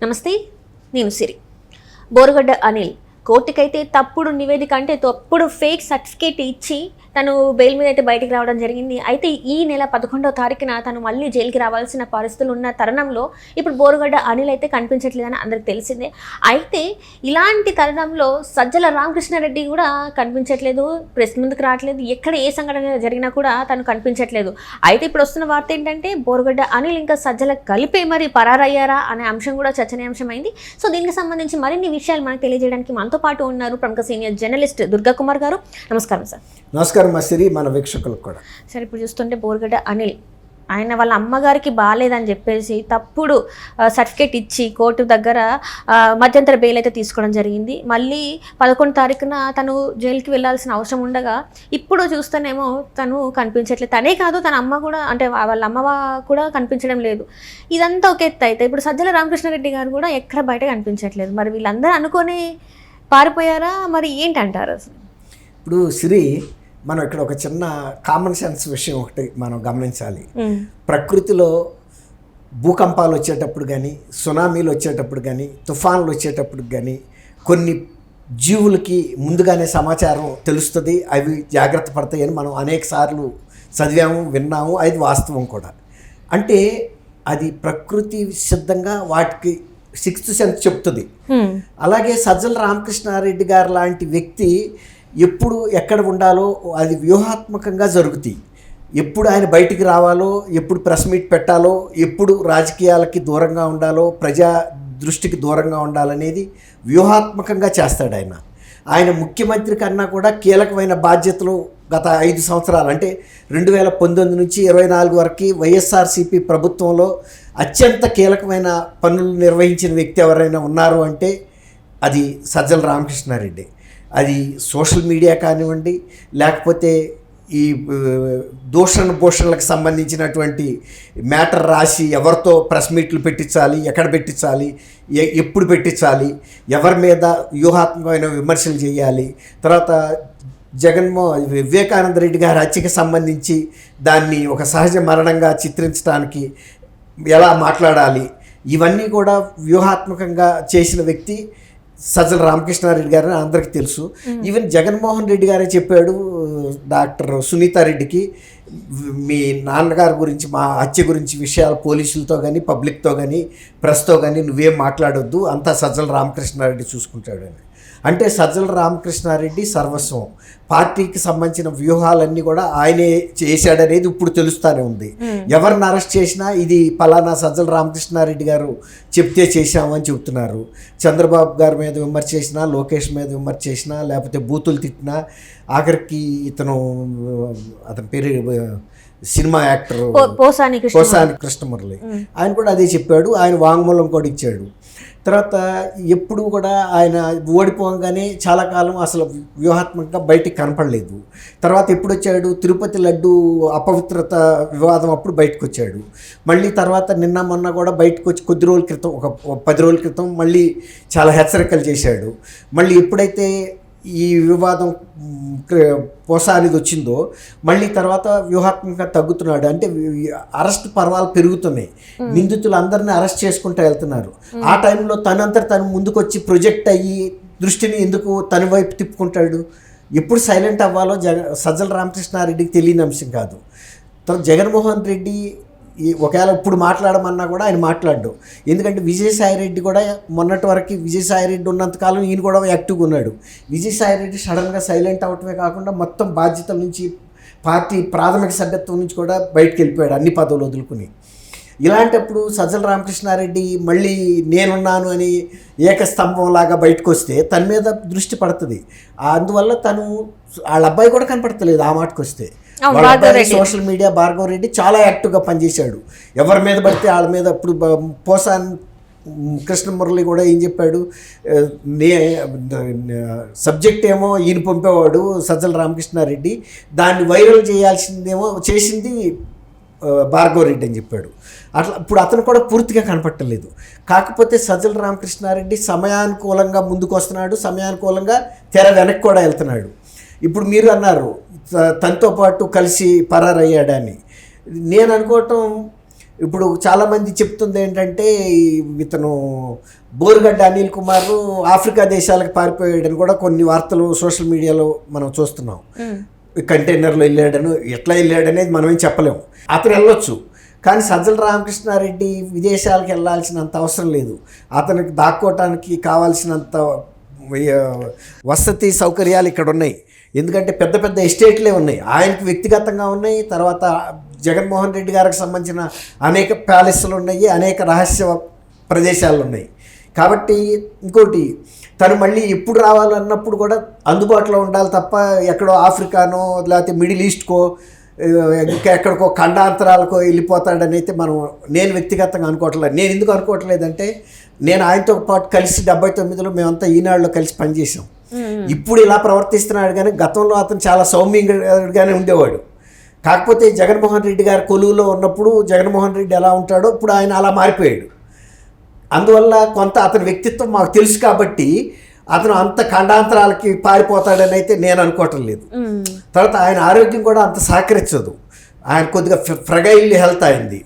నమస్తే, నేను సిరి. బోరుగడ్డ అనిల్ కోర్టుకైతే తప్పుడు నివేదిక అంటే తప్పుడు ఫేక్ సర్టిఫికేట్ ఇచ్చి తను బెయిల్ మీద అయితే బయటికి రావడం జరిగింది. అయితే ఈ నెల 11వ తారీఖున తను మళ్ళీ జైలుకి రావాల్సిన పరిస్థితులు ఉన్న తరుణంలో ఇప్పుడు బోరుగడ్డ అనిల్ అయితే కనిపించట్లేదని అందరికి తెలిసిందే. అయితే ఇలాంటి తరుణంలో సజ్జల రామకృష్ణారెడ్డి కూడా కనిపించట్లేదు, ప్రెస్ ముందుకు రావట్లేదు, ఎక్కడ ఏ సంఘటన జరిగినా కూడా తను కనిపించట్లేదు. అయితే ఇప్పుడు వస్తున్న వార్త ఏంటంటే బోరుగడ్డ అనిల్ ఇంకా సజ్జల కలిపే మరి పరారయ్యారా అనే అంశం కూడా చర్చనీయాంశమైంది. సో దీనికి సంబంధించి మరిన్ని విషయాలు మనకు తెలియజేయడానికి మనతో పాటు ఉన్నారు ప్రముఖ సీనియర్ జర్నలిస్ట్ దుర్గా కుమార్ గారు. నమస్కారం సార్. నమస్కారం సిరి, మన వీక్షకులకు కూడా. సార్, ఇప్పుడు చూస్తుంటే బోరుగడ్డ అనిల్ ఆయన వాళ్ళ అమ్మగారికి బాగాలేదని చెప్పేసి తప్పుడు సర్టిఫికేట్ ఇచ్చి కోర్టు దగ్గర మధ్యంతర బెయిల్ అయితే తీసుకోవడం జరిగింది. మళ్ళీ 11 తారీఖున తను జైలుకి వెళ్ళాల్సిన అవసరం ఉండగా ఇప్పుడు చూస్తేనేమో తను కనిపించట్లేదు. తనే కాదు, తన అమ్మ కూడా, అంటే వాళ్ళ అమ్మ కూడా కనిపించడం లేదు. ఇదంతా ఒక ఎత్తు. అయితే ఇప్పుడు సజ్జల రామకృష్ణారెడ్డి గారు కూడా ఎక్కడ బయట కనిపించట్లేదు. మరి వీళ్ళందరూ అనుకొని పారిపోయారా, మరి ఏంటంటారు అసలు? ఇప్పుడు సిరి, మనం ఇక్కడ ఒక చిన్న కామన్ సెన్స్ విషయం ఒకటి మనం గమనించాలి. ప్రకృతిలో భూకంపాలు వచ్చేటప్పుడు కానీ, సునామీలు వచ్చేటప్పుడు కానీ, తుఫాన్లు వచ్చేటప్పుడు కానీ కొన్ని జీవులకి ముందుగానే సమాచారం తెలుస్తుంది, అవి జాగ్రత్త పడతాయని మనం అనేక సార్లు చదివాము, విన్నాము. అది వాస్తవం కూడా. అంటే అది ప్రకృతి సిద్ధంగా వాటికి సిక్స్త్ సెన్స్ చెప్తుంది. అలాగే సజ్జల రామకృష్ణారెడ్డి గారు లాంటి వ్యక్తి ఎప్పుడు ఎక్కడ ఉండాలో అది వ్యూహాత్మకంగా జరుగుతాయి. ఎప్పుడు ఆయన బయటికి రావాలో, ఎప్పుడు ప్రెస్ మీట్ పెట్టాలో, ఎప్పుడు రాజకీయాలకి దూరంగా ఉండాలో, ప్రజా దృష్టికి దూరంగా ఉండాలనేది వ్యూహాత్మకంగా చేస్తాడు ఆయన. ఆయన ముఖ్యమంత్రి కన్నా కూడా కీలకమైన బాధ్యతలు గత 5 సంవత్సరాలు, అంటే 2019 నుంచి 24 వరకు వైఎస్ఆర్సీపీ ప్రభుత్వంలో అత్యంత కీలకమైన పనులు నిర్వహించిన వ్యక్తి ఎవరైనా ఉన్నారు అంటే అది సజ్జల రామకృష్ణారెడ్డి. అది సోషల్ మీడియా కానివ్వండి, లేకపోతే ఈ భూషణలకు సంబంధించినటువంటి మ్యాటర్ రాసి ఎవరితో ప్రెస్ మీట్లు పెట్టించాలి, ఎక్కడ పెట్టించాలి, ఎప్పుడు పెట్టించాలి, ఎవరి మీద వ్యూహాత్మకమైన విమర్శలు చేయాలి, తర్వాత వివేకానంద రెడ్డి గారి హత్యకి సంబంధించి దాన్ని ఒక సహజ మరణంగా చిత్రించడానికి ఎలా మాట్లాడాలి, ఇవన్నీ కూడా వ్యూహాత్మకంగా చేసిన వ్యక్తి సజ్జల రామకృష్ణారెడ్డి గారని అందరికీ తెలుసు. ఈవెన్ జగన్మోహన్ రెడ్డి గారే చెప్పాడు డాక్టర్ సునీతారెడ్డికి, మీ నాన్నగారి గురించి, మా హత్య గురించి విషయాలు పోలీసులతో కానీ, పబ్లిక్తో కానీ, ప్రెస్తో కానీ నువ్వేం మాట్లాడొద్దు, అంతా సజ్జల రామకృష్ణారెడ్డి చూసుకుంటాడు అని. అంటే సజ్జల రామకృష్ణారెడ్డి సర్వస్వం. పార్టీకి సంబంధించిన వ్యూహాలన్నీ కూడా ఆయనే చేశాడనేది ఇప్పుడు తెలుస్తూనే ఉంది. ఎవరిని అరెస్ట్ చేసినా ఇది పలానా సజ్జల రామకృష్ణారెడ్డి గారు చెప్తే చేశామని చెబుతున్నారు. చంద్రబాబు గారి మీద విమర్శ చేసినా, లోకేష్ మీద విమర్శ చేసినా, లేకపోతే బూతులు తిట్టినా, ఆఖరికి అతని పేరు సినిమా యాక్టర్ పోసాని కృష్ణమురళి, ఆయన కూడా అదే చెప్పాడు. ఆయన వాంగ్మూలం కూడా ఇచ్చాడు. తర్వాత ఎప్పుడు కూడా ఆయన ఓడిపోగానే చాలా కాలం అసలు వ్యూహాత్మకంగా బయటికి కనపడలేదు. తర్వాత ఎప్పుడు వచ్చాడు, తిరుపతి లడ్డు అపవిత్రత వివాదం అప్పుడు బయటకు వచ్చాడు. మళ్ళీ తర్వాత నిన్న మొన్న కూడా బయటకు వచ్చి కొద్ది రోజుల క్రితం, ఒక 10 రోజుల క్రితం మళ్ళీ చాలా హెచ్చరికలు చేశాడు. మళ్ళీ ఎప్పుడైతే ఈ వివాదం పోసానిది వచ్చిందో మళ్ళీ తర్వాత వ్యూహాత్మకంగా తగ్గుతున్నాడు. అంటే అరెస్ట్ పర్వాలు పెరుగుతున్నాయి, నిందితులు అందరినీ అరెస్ట్ చేసుకుంటూ వెళ్తున్నారు. ఆ టైంలో తను ముందుకొచ్చి ప్రొజెక్ట్ అయ్యి దృష్టిని ఎందుకు తన వైపు తిప్పుకుంటాడు? ఎప్పుడు సైలెంట్ అవ్వాలో సజ్జల రామకృష్ణారెడ్డికి తెలియని అంశం కాదు. జగన్మోహన్ రెడ్డి ఒకవేళ ఇప్పుడు మాట్లాడమన్నా కూడా ఆయన మాట్లాడు. ఎందుకంటే విజయసాయిరెడ్డి కూడా మొన్నటి వరకు విజయసాయిరెడ్డి ఉన్నంతకాలం ఈయన కూడా యాక్టివ్గా ఉన్నాడు. విజయసాయిరెడ్డి సడన్గా సైలెంట్ అవటమే కాకుండా మొత్తం బాధ్యతల నుంచి, పార్టీ ప్రాథమిక సభ్యత్వం నుంచి కూడా బయటకు వెళ్ళిపోయాడు, అన్ని పదవులు వదులుకుని. ఇలాంటప్పుడు సజ్జల రామకృష్ణారెడ్డి మళ్ళీ నేనున్నాను అని ఏకస్తంభంలాగా బయటకు వస్తే తన మీద దృష్టి పడుతుంది. అందువల్ల వాళ్ళ అబ్బాయి కూడా కనపడతలేదు. ఆ మాటకు వస్తే సోషల్ మీడియా భార్గవ్ రెడ్డి చాలా యాక్టివ్గా పనిచేశాడు. ఎవరి మీద పడితే వాళ్ళ మీద. ఇప్పుడు పోసాన్ కృష్ణమురళి కూడా ఏం చెప్పాడు, సబ్జెక్ట్ ఏమో ఈయన పంపేవాడు సజ్జల రామకృష్ణారెడ్డి, దాన్ని వైరల్ చేయాల్సిందేమో చేసింది భార్గవ్ రెడ్డి అని చెప్పాడు. అట్లా ఇప్పుడు అతను కూడా పూర్తిగా కనపట్టలేదు. కాకపోతే సజ్జల రామకృష్ణారెడ్డి సమయానుకూలంగా ముందుకు వస్తున్నాడు, సమయానుకూలంగా తెర వెనక్కి కూడా వెళ్తున్నాడు. ఇప్పుడు మీరు అన్నారు తనతో పాటు కలిసి పరారయ్యాడని. నేను అనుకోవటం ఇప్పుడు చాలామంది చెప్తుంది ఏంటంటే ఇతను బోరుగడ్డ అనిల్ కుమార్ ఆఫ్రికా దేశాలకు పారిపోయాడని కూడా కొన్ని వార్తలు సోషల్ మీడియాలో మనం చూస్తున్నాం. కంటైనర్లో వెళ్ళాడను, ఎట్లా వెళ్ళాడనేది మనం ఏం చెప్పలేము. అతను వెళ్ళొచ్చు, కానీ సజ్జల రామకృష్ణారెడ్డి విదేశాలకు వెళ్ళాల్సినంత అవసరం లేదు. అతనికి దాక్కోవటానికి కావాల్సినంత వసతి సౌకర్యాలు ఇక్కడ ఉన్నాయి. ఎందుకంటే పెద్ద పెద్ద ఎస్టేట్లే ఉన్నాయి, ఆయనకి వ్యక్తిగతంగా ఉన్నాయి. తర్వాత జగన్మోహన్ రెడ్డి గారికి సంబంధించిన అనేక ప్యాలెస్లు ఉన్నాయి, అనేక రహస్య ప్రదేశాలు ఉన్నాయి. కాబట్టి ఇంకోటి, తను మళ్ళీ ఎప్పుడు రావాలన్నప్పుడు కూడా అందుబాటులో ఉండాలి తప్ప ఎక్కడో ఆఫ్రికానో లేకపోతే మిడిల్ ఈస్ట్కో ఇంకా ఎక్కడికో ఖండాంతరాలకో వెళ్ళిపోతాడని అయితే నేను వ్యక్తిగతంగా అనుకోవట్లేదు. నేను ఎందుకు అనుకోవట్లేదంటే, నేను ఆయనతో పాటు కలిసి 79లో మేమంతా ఈనాడులో కలిసి పనిచేసాం. ఇప్పుడు ఇలా ప్రవర్తిస్తున్నాడు, కానీ గతంలో అతను చాలా సౌమ్యంగానే ఉండేవాడు. కాకపోతే జగన్మోహన్ రెడ్డి గారు కొలువులో ఉన్నప్పుడు జగన్మోహన్ రెడ్డి ఎలా ఉంటాడో ఇప్పుడు ఆయన అలా మారిపోయాడు. అందువల్ల కొంత అతని వ్యక్తిత్వం మాకు తెలుసు కాబట్టి అతను అంత ఖండాంతరాలకి పారిపోతాడని అయితే నేను అనుకోవటం లేదు. తర్వాత ఆయన ఆరోగ్యం కూడా అంత సహకరించదు, ఆయన కొద్దిగా ఫ్రగైల్ హెల్త్ అయింది.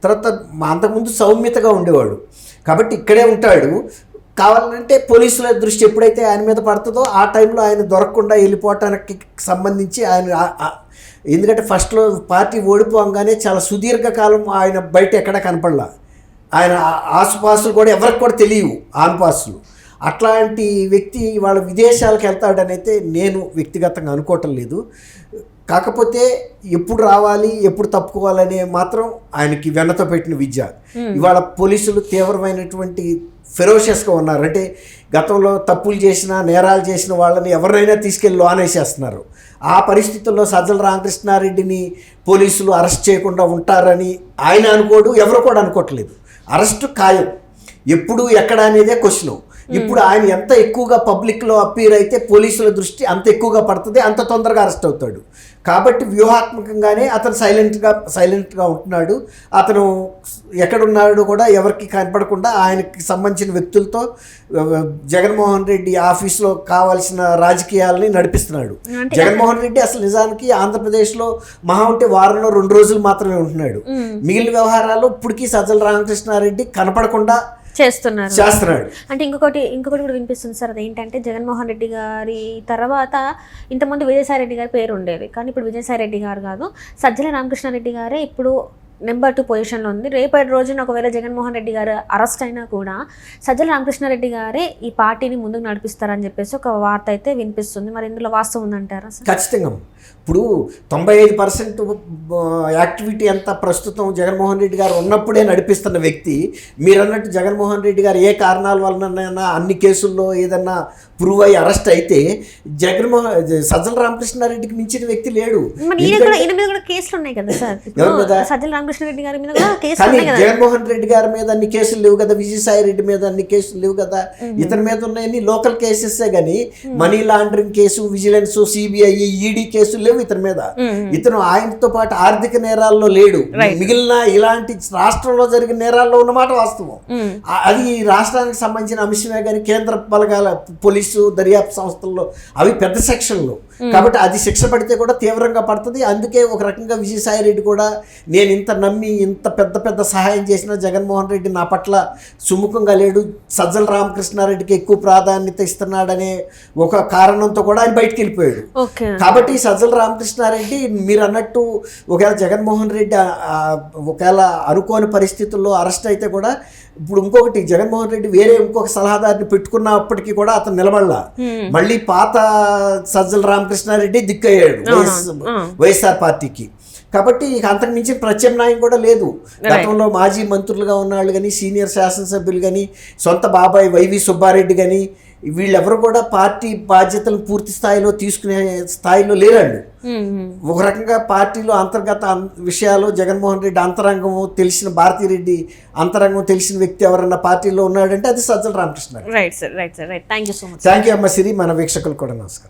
తర్వాత అంతకుముందు సౌమ్యతగా ఉండేవాడు, కాబట్టి ఇక్కడే ఉంటాడు. కావాలంటే పోలీసుల దృష్టి ఎప్పుడైతే ఆయన మీద పడుతుందో ఆ టైంలో ఆయన దొరకకుండా వెళ్ళిపోవటానికి సంబంధించి ఎందుకంటే ఫస్ట్లో పార్టీ ఓడిపోగానే చాలా సుదీర్ఘకాలం ఆయన బయట ఎక్కడ కనపడలా. ఆయన ఆసుపాసులు కూడా ఎవరికి కూడా తెలియవు, ఆనుపాసులు. అట్లాంటి వ్యక్తి వాళ్ళ విదేశాలకు వెళ్తాడని అయితే నేను వ్యక్తిగతంగా అనుకోవటం లేదు. కాకపోతే ఎప్పుడు రావాలి ఎప్పుడు తప్పుకోవాలనే మాత్రం ఆయనకి వెన్నతో పెట్టిన విద్య. ఇవాళ పోలీసులు తీవ్రమైనటువంటి ఫెరోషియస్గా ఉన్నారు. అంటే గతంలో తప్పులు చేసిన నేరాలు చేసిన వాళ్ళని ఎవరినైనా తీసుకెళ్ళి లోనేసేస్తున్నారు. ఆ పరిస్థితుల్లో సజ్జల రామకృష్ణారెడ్డిని పోలీసులు అరెస్ట్ చేయకుండా ఉంటారని ఆయన అనుకోడు, ఎవరు కూడా అనుకోవట్లేదు. అరెస్టు ఖాయం, ఎప్పుడు ఎక్కడ అనేదే క్వశ్చను. ఇప్పుడు ఆయన ఎంత ఎక్కువగా పబ్లిక్లో అప్పీర్ అయితే పోలీసుల దృష్టి అంత ఎక్కువగా పడుతుంది, అంత తొందరగా అరెస్ట్ అవుతాడు. కాబట్టి వ్యూహాత్మకంగానే అతను సైలెంట్గా ఉంటున్నాడు. అతను ఎక్కడున్నాడు కూడా ఎవరికి కనపడకుండా ఆయనకి సంబంధించిన వ్యక్తులతో జగన్మోహన్ రెడ్డి ఆఫీస్లో కావాల్సిన రాజకీయాలని నడిపిస్తున్నాడు. జగన్మోహన్ రెడ్డి అసలు నిజానికి ఆంధ్రప్రదేశ్లో మహా ఉంటే వారంలో 2 రోజులు మాత్రమే ఉంటున్నాడు. మిగిలిన వ్యవహారాలు ఇప్పటికీ సజ్జల రామకృష్ణారెడ్డి కనపడకుండా చేస్తున్నాడు. అంటే ఇంకొకటి కూడా వినిపిస్తుంది సార్, అదేంటంటే జగన్మోహన్ రెడ్డి గారి తర్వాత ఇంతకుముందు విజయసాయి రెడ్డి గారి పేరు ఉండేది, కానీ ఇప్పుడు విజయసాయి రెడ్డి గారు కాదు, సజ్జల రామకృష్ణారెడ్డి గారే ఇప్పుడు నెంబర్ 2 పొజిషన్లో ఉంది. రేపటి రోజున ఒకవేళ జగన్మోహన్ రెడ్డి గారు అరెస్ట్ అయినా కూడా సజ్జల రామకృష్ణారెడ్డి గారే ఈ పార్టీని ముందుకు నడిపిస్తారని చెప్పేసి ఒక వార్త అయితే వినిపిస్తుంది. మరి ఇందులో వాస్తవం ఉందంటారా? ఖచ్చితంగా. ఇప్పుడు 95% యాక్టివిటీ అంతా ప్రస్తుతం జగన్మోహన్ రెడ్డి గారు ఉన్నప్పుడే నడిపిస్తున్న వ్యక్తి. మీరు అన్నట్టు జగన్మోహన్ రెడ్డి గారు ఏ కారణాల వలన అన్ని కేసుల్లో ఏదన్నా ప్రూవ్ అయ్యి అరెస్ట్ అయితే సజ్జల రామకృష్ణారెడ్డికి మించిన వ్యక్తి లేడు. కానీ జగన్మోహన్ రెడ్డి గారి మీద అన్ని కేసులు లేవు కదా, విజయసాయి రెడ్డి మీద అన్ని కేసులు లేవు కదా. ఇతని మీద ఉన్నాయని లోకల్ కేసెసే కానీ money laundering case, vigilance, CBI, ED కేసులు లేవు ఇతని మీద. ఇతను ఆయనతో పాటు ఆర్థిక నేరాల్లో లేడు. మిగిలిన ఇలాంటి రాష్ట్రంలో జరిగిన నేరాల్లో ఉన్నమాట వాస్తవం. అది రాష్ట్రానికి సంబంధించిన అంశమే కానీ కేంద్ర బలగాల పోలీసు దర్యాప్తు సంస్థల్లో అవి పెద్ద సెక్షన్లు కాబట్టి అది శిక్ష పడితే కూడా తీవ్రంగా పడుతుంది. అందుకే ఒక రకంగా విజయసాయి రెడ్డి కూడా నేను ఇంత నమ్మి ఇంత పెద్ద సహాయం చేసిన జగన్మోహన్ రెడ్డి నా పట్ల సుముఖంగా లేడు, సజ్జల రామకృష్ణారెడ్డికి ఎక్కువ ప్రాధాన్యత ఇస్తున్నాడనే ఒక కారణంతో కూడా ఆయన బయటికి వెళ్ళిపోయాడు. కాబట్టి సజ్జల రామకృష్ణారెడ్డి మీరు అన్నట్టు ఒకవేళ జగన్మోహన్ రెడ్డి ఒకవేళ అనుకోని పరిస్థితుల్లో అరెస్ట్ అయితే కూడా ఇప్పుడు ఇంకొకటి జగన్మోహన్ రెడ్డి వేరే ఇంకొక సలహాదారిని పెట్టుకున్నప్పటికీ కూడా అతను నిలబడలా. మళ్ళీ పాత సజ్జల రామకృష్ణారెడ్డి దిక్కయ్యాడు వైఎస్ఆర్ పార్టీకి. కాబట్టి ఇక అంతకు మించిన ప్రత్యామ్నాయం కూడా లేదు. గతంలో మాజీ మంత్రులుగా ఉన్నవాళ్ళు కానీ సీనియర్ శాసనసభ్యులు కానీ సొంత బాబాయ్ వైవి సుబ్బారెడ్డి కానీ వీళ్ళెవరు కూడా పార్టీ బాధ్యతలను పూర్తి స్థాయిలో తీసుకునే స్థాయిలో లేరండి. ఒక రకంగా పార్టీలో అంతర్గత విషయాలు జగన్మోహన్ రెడ్డి అంతరంగము తెలిసిన భారతీరెడ్డి అంతరంగం తెలిసిన వ్యక్తి ఎవరన్నా పార్టీలో ఉన్నాడంటే అది Sajjala Ramakrishna. Right sir, right sir, right. Thank you so much. Thank you అమ్మ సిరి. మన వీక్షకులు కూడా నమస్కారం.